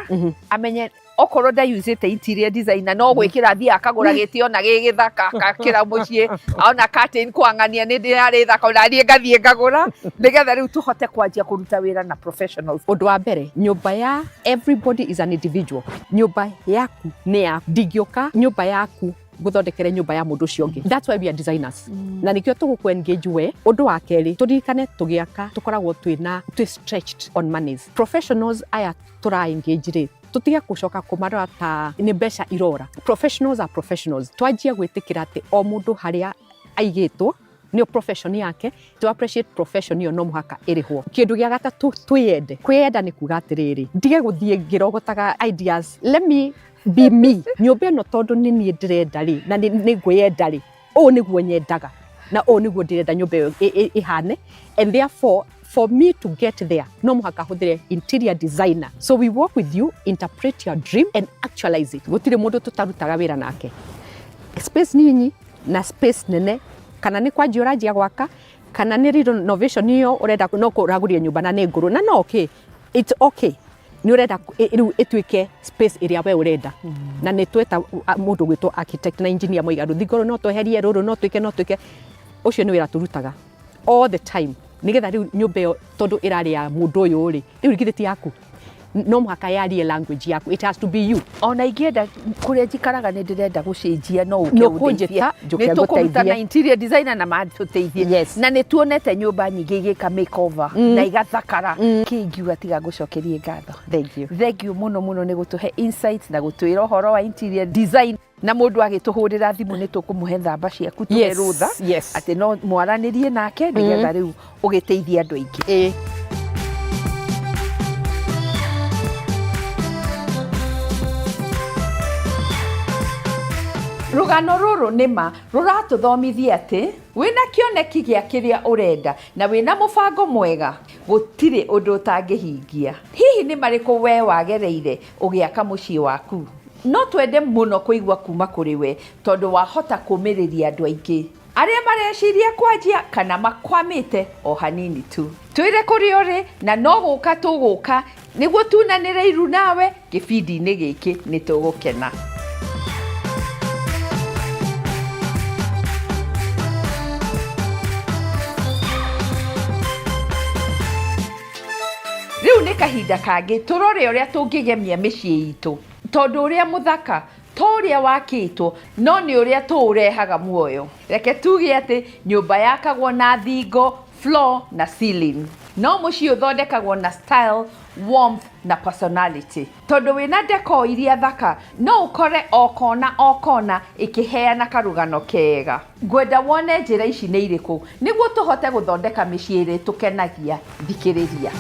amenye okorwo ndayusite interior designer no gwikira thia akagura gitio na gigithaka akakira mucie aona curtain kwangania ni ndari thaka na thie ngathie ngagura nigetha riu tuhote kwanjia kuruta wira na professionals. Undu wa mbere nyumba ya everybody is an individual. Nyumba yaku ni ya ndingioka nyumba yaku guthondekere nyumba ya mundu cio ngi. That's why we are designers. Na nikio tuguku engage we undu wa keri turirikane tugiaka tukoragwo twina stretched on monies. Professionals aya tura engage ri tutige kucoka kumarora ta ni mbeca irora. Professionals are professionals. Twajia gwitikira ati o mundu haria aigitwo ni profession yake. To appreciate profession yo no muhaka irihwo. Kindu gia gatatu twiyende. Kwiyenda ni kuga atiriri ndige guthie ngirogotaga ideas. Let me be me. Nyumba no tondu ni nie ndirenda ri na ni ngwiyenda ri o niguo nyendaga na o niguo ndirenda nyumba yo ihane, and therefore for me to get there no muhaka huthire interior designer. So we work with you, interpret your dream and actualize it. Gutire mundu tutarutaga wira nake. Space nini na space nene kana ni kwa jiorajia gwaka kana ni renovation hiyo urenda no kuraguria nyumba na ni nguru na no okay, it's okay. Ni urenda itwike space area we urenda na ni tweta mundu gwitwo architect na engineer moiga ruthingoro no tweherie ruru no twike ucio ni wira turutaga all the time nigetha riu nyumba yo tondu irari ya mundu uyu ri riu rigithiti yaku no muhaka yarie language yaku, it has to be you. Ona ingienda kuria njikaraga ni ndirenda gucenjia no uke no kunjita njuke guteithia na interior designer na matuteithie. Yes. Na ni tuonete nyumba nyingi igika makeover na igathakara kingiuga tiga gucokerie ngatho. Thank you muno ni gutuhe insights na gutwira horo wa interior design na mundu agituhurira thimu ni tukumuhe thamba ciaku tuhe rutha ati no mwaranirie nake nigetha riu ugiteithia andu aingi. Rugano ruru nima ruratuthomithia ati wina kioneki gia kiria urenda na wina mubango mwega gutire undu utangihingia. Hihi ni mariku we wagereire ugiaka mucii waku? No twende muno kuigwa kuma kuri we tondu wahota kumiriria andu aingi aria mareciria kwanjia kana makwamite o hanini tu. Twire kuri uri na no guka tuguka niguo tunanire iru nawe gibindi-ini giki ni tugukena. Riu ni kahinda kangi turore uria tungigemia micii itu tondu uria muthaka to uria wakitwo no ni uria tuurehaga muoyo. Reke tuge ati nyumba yakagwo na thingo, floor na ceiling, no mucii uthondekagwo na style, warmth na personality. Tondu wina decor iria thaka no ukore o kona ikiheana karugano kega. Ngwenda wone njira ici ni iriku niguo tuhote guthondeka micii iri tukenagia. Thikiriria.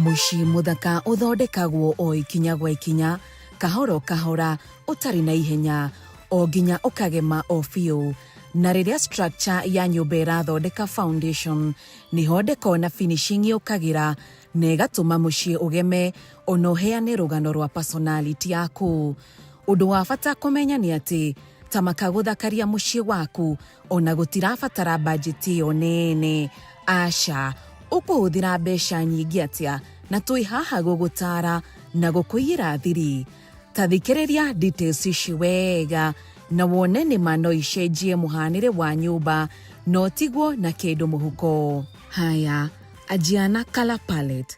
Mucii muthaka uthondekagwo o ikinya gwa ikinya, kahoro kahora, utari na ihenya, o nginya ukagema o biu. Na riria structure ya nyumba irathondeka foundation niho decor na finishing yukagira na igatuma mucii ugeme ono heane rugano rwa personality yaku. Undu wa bata kumenya ni ati tamaka guthakaria mucii waku ona gutirabatara budget yo nene. Asha ukuhuthira mbeca nyingi atia na twi haha gugutara na gukuira thiri. Tathikiriria details ici wega na wone ni mano icenjie muhanire wa nyumba no tigwo na kindu muhuko. Haya, ajiana color palette.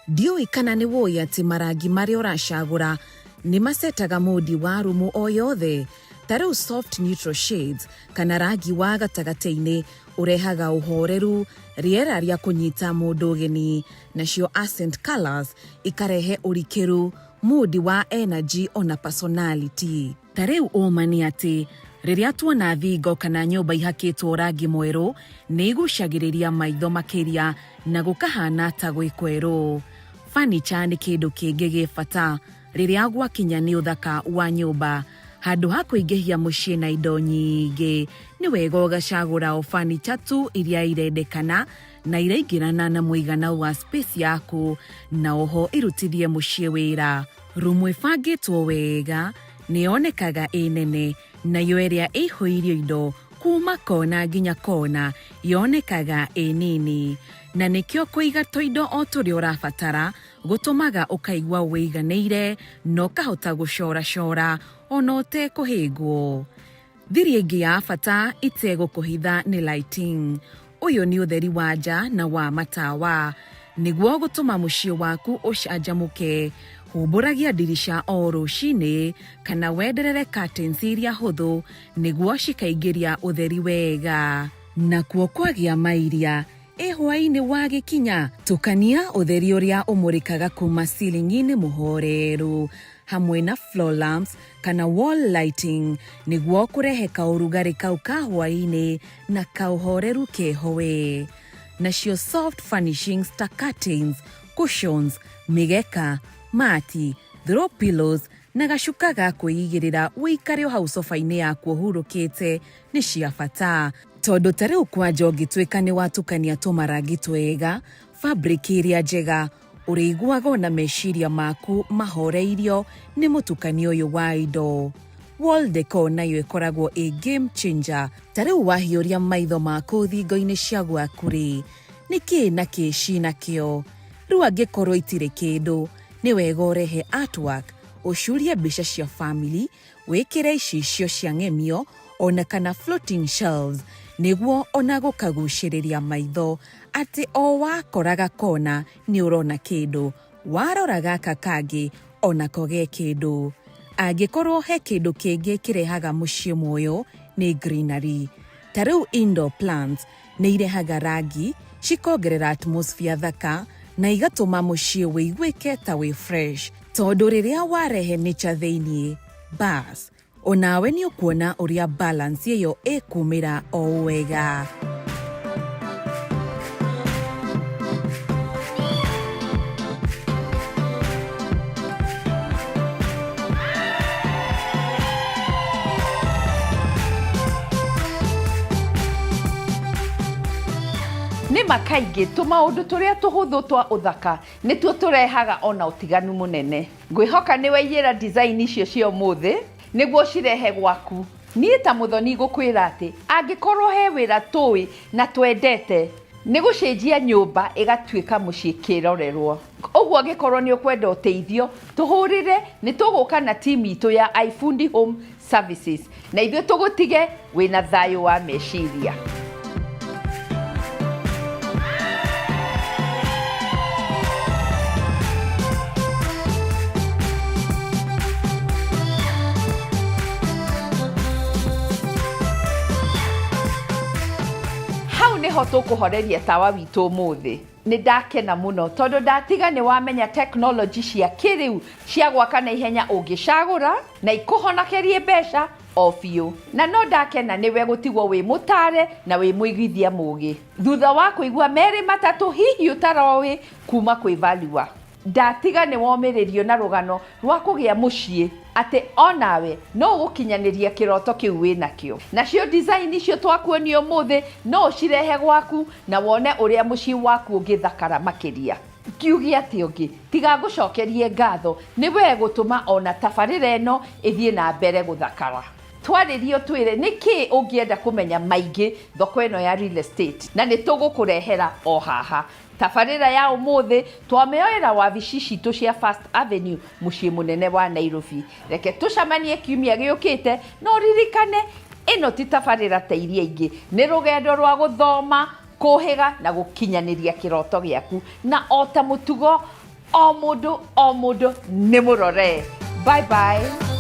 Ndiui kana ni woi ati marangi maria uracagura ni masetaga mudi wa rumu o yothe. Tariu soft neutral shades kana rangi wa gatagati-ini urehaga uhoreru, riera ria kunyita mundu geni, nacio accent colors ikarehe urikiru, mood wa energy ona personality. Tariu umani ati riria tuona thingo kana nyumba ihakitwo rangi mweru ni igucagiriria maitho makiria na gukahana ta gwikweru. Furniture ni kindu kingi gibata riria gwakinya ni uthaka wa nyumba handu ha kuingihia mucii na indo nyingi ni wega ugacagura o furniture tu iria irendekana na iraingirana na muigana wa space yaku na oho irutithie mucii wira. Rumu ibangitwo wega ni onekaga inene nayo iria ihuirio indo kuma kona nginya kona yonekaga nini na nikio kuiga toindo o turi urabatara gutumaga ukaigwa wiganeire no kahota gucora ono te kuhingwo. Thiri ingi ya bata itego kuhitha ni lighting. Uyu ni utheri wa nja na wa matawa niguo gutuma mucii waku ucanjamuke. Humburagia dirisha o rucini kana wenderere curtains iria huthu niguo cikaingĩria utheri wega. Nakuo kwagia mairia hwaini wagikinya tukania utheri uria umurikaga kuma ceiling-ini muhoreru hamwe na floor lamps kana wall lighting niguo kurehe kaurugari kau ka hwaini na kauhoreru kehowe. Nacio soft furnishings ta curtains, cushions, migeka, mati, throw pillows na gacuka ga kwĩigĩrĩra wĩikare hau sofa-inĩ yaku hurũkĩte nĩ cia bata. Tondu tarĩu kwanja ũngĩtuĩka nĩ watukania tũmarangi twega, fabric iria njega, ũrĩiguaga na meciria maku mahoreirio nĩ mũtukanio ũyũ wa indo. Wall decor nayo ĩkoragwo game changer. Tarĩu wahiũria maitho maku thingo-inĩ cia gwaku rĩ, nĩkĩ na kĩci nakĩo? Rĩu angĩkorwo itirĩ kĩndũ, ni wega urehe artwork, ucurie mbica cia family, wikire icicio cia ngemio, ona kana floating shelves, niguo ona gukagucĩrĩria maitho, ati o wakoraga kona ni urona kindu, warora gaka kangi ona koge kindu. Angĩkorwo he kindu kingi kirehaga mucii muoyo ni greenery. Tarĩu indoor plants ni irehaga rangi, cikongerera atmosphere thaka, na igatũma mucii wĩiguĩke ta wĩ fresh. Tondu rĩrĩa warehe nature thĩinĩ, bas, onawe nĩ ũkuona ũrĩa balance ĩyo ĩkumĩra o wega. Nĩ makaingĩ tũmaũndũ tũrĩa tũhũthũ twa ũthaka nĩtuo tũrehaga ona ũtiganu mũnene. Ngwĩhoka nĩ waiyĩra design icio cia ũmũthĩ nĩguo cirehe gwaku. Niĩ ta Muthoni ngũkwĩra atĩ angĩkorwo he wĩra tũĩ na twendete nĩ gũcenjia nyũmba ĩgatuĩka mũciĩ kĩrorerwo. Ũguo angĩkorwo nĩ ũkwenda ũteithio tũhũrĩre, nĩ tũgũka na team itũ ya iFundi Home Services na ithuĩ tũgũtige wĩna thayũ wa meciria. Niho tukuhoreria tawa witũ ũmũthĩ. Nĩ ndakena mũno tondũ ndatiga nĩ wamenya technology cia kĩrĩu cia gwaka na ihenya ũngĩcagũra na ikũhonokerie mbeca o biũ. Na no ndakena nĩwe gũtigwo wĩ mũtare na wĩ mũigithia mũũgĩ. Thutha wa kũigua merĩ matatũ hihi ũtaroĩ kuma kwĩ Valua. Ndatiga nĩ womĩrĩrio na rũgano rwa kũgĩa mũciĩ atĩ onawe no gũkinyanĩria kĩroto kĩu wĩnakĩo. Nacio design icio twakuonio ũmũthĩ no ũcirehe gwaku na wone ũrĩa mũciĩ waku ũngĩthakara makĩria. Kiugi atĩ ũngĩ tiga ngũcokerie ngatho nĩ we gũtũma ona tabarĩra ĩno ĩthiĩ na mbere gũthakara. Twarĩrio twĩre nĩkĩ ũngĩenda kũmenya maingĩ thoko ĩno ya real estate na nĩ tũgũkũrehera o haha. Tabarĩra ya ũmũthĩ twamĩoera wabici citũ cia First Avenue mũciĩ mũnene wa Nairobi. Reke tũcamanie kiumia gĩũkĩte no ririkane ĩno ti tabarĩra ta iria ingĩ. Nĩ rũgendo rwa gũthoma, kũhĩga na gũkinyanĩria kĩroto gĩaku na o ta mũtugo o mũndũ nĩ mũrore. Bye bye.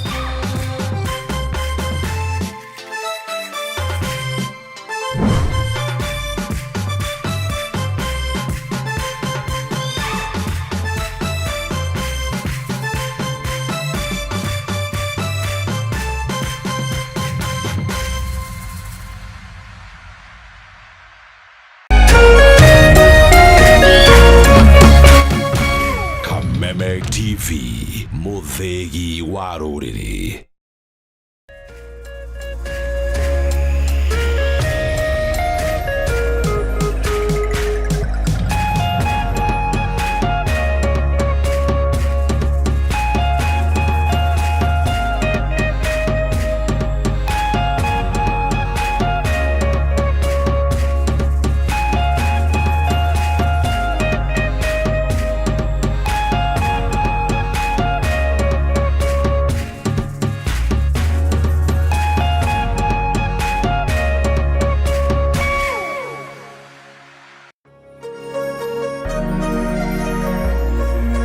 TV, Muthegi wa rũrĩrĩ.